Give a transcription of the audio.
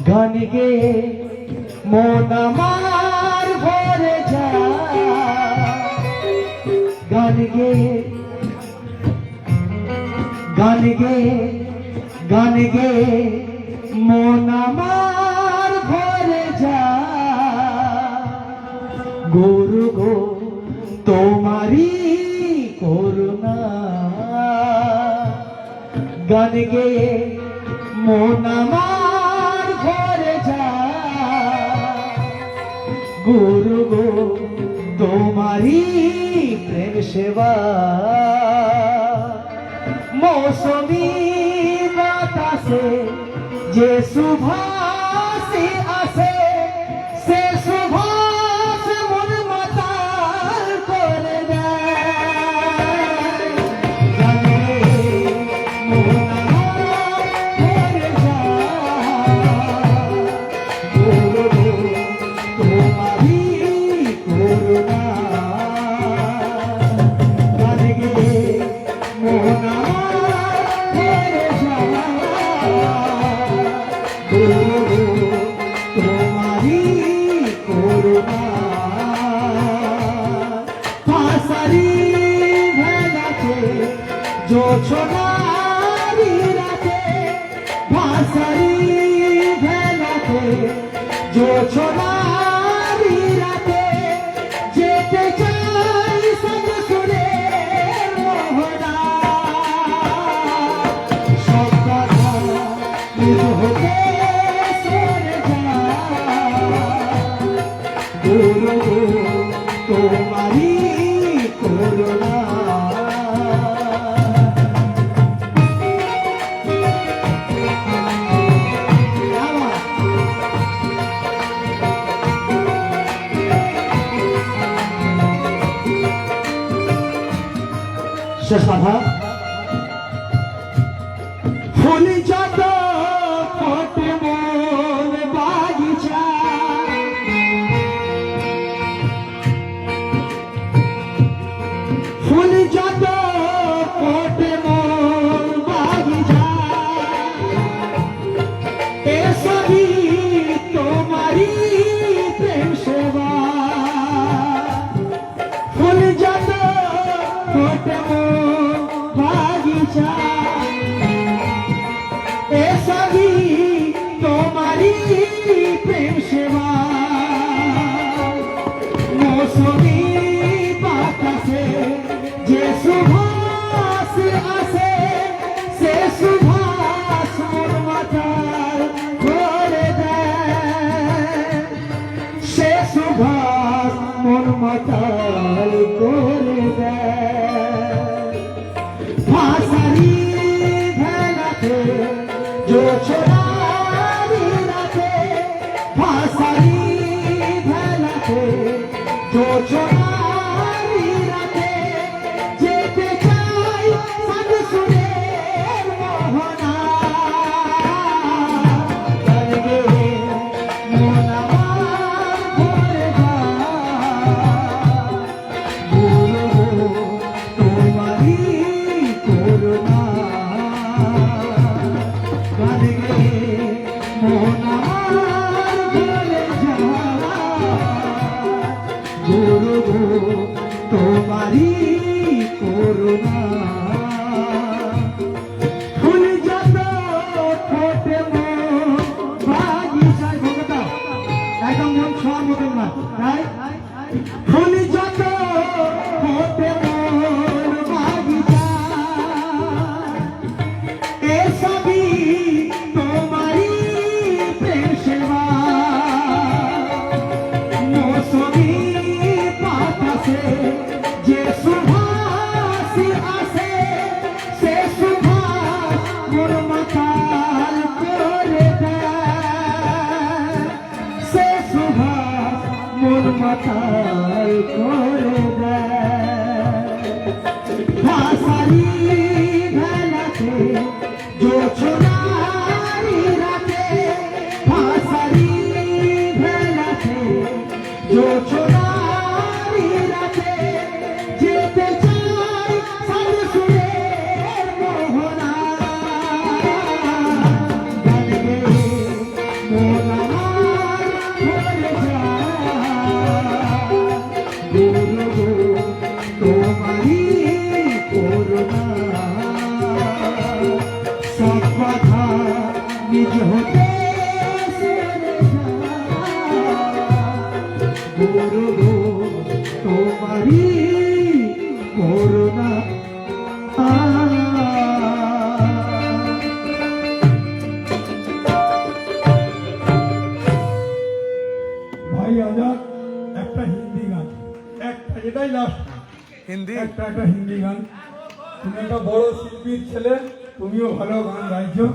গান গেয়ে মন আমার ভরে যায়, গান গেয়ে গান গেয়ে গান গেয়ে মন আমার ভরে যায়। গুরু গো তোমারি করুণা, গান গেয়ে মন আমার ভরে যায়। গুরু গো তোমারি প্রেম সেবা, মৌসুমী বাতাসে যে সুভাষ আসে, সে সুভাষ মন মাতাল করে দেয়। গানে মন আমার ভরে যায়। গুরু তোমারি করুণা, গানে মন তোমারি করুণা। ফাঁসারি ভেলাতে জোছনারি রাতে, ফাঁসারি ভেলাতে জোছনারি রাতে, যেতে চাই সব সুরে মোহনা। সব কথা হতে গুরু তোমারি করুণা। শেষ কথা, ফুল যত ফোটে মন বাগিচা, ফুল যত ফোটে মন বাগিচা, এসবই তোমারি প্রেম সেবা। ফুল যত ফোটে মন বাগিচা, এসবই তোমারি প্রেম সেবা। মৌসুমী বাতাসে যে সুভাষ আসে, সে সুভাষ মোর মাতাল করে দেয়। সে সুভাষ মোর মাতাল করে দেয়। ফাঁসারি ভেলাতে জোছনারি রাতে, ফাঁসারি ভেলাতে জোছনারি রাতে, যেতে চাই সাধ সুরের মোহনা। গান গেয়ে মন আমার ভরে যায়। গুরু তোমারি করুণা, গান গেয়ে মন আমার ভরে যায়। গুরু তোমারি করুণা। ফুল যত ফোটে মন বাগিচায়, ভোগতা একদম মন ছোঁয়ার মতন না, তাই ফুল যত ফোটে মন বাগিচায়, এসবই তোমারি প্রেম সেবা। মৌসুমী বাতাসে যে সুভাষ আসে, সে সুভাষ মোর মাতাল করে দেয়। সে সুভাষ মোর মাতাল করে দেয়। ফাঁসারি ভেলাতে জোছনারি রাতে, ফাঁসারি ভেলাতে জোছনারি রাতে, যেতে চাই সাধ সুরের মোহনা। গান গেয়ে মন ভারী করুণা ভাই আজাদ একটা হিন্দি গান, একটা, এটাই লাস্ট, হিন্দি একটা হিন্দি গান। তুমি একটা বড় শিল্পীর ছেলে, তুমিও ভালো গান গাইছো।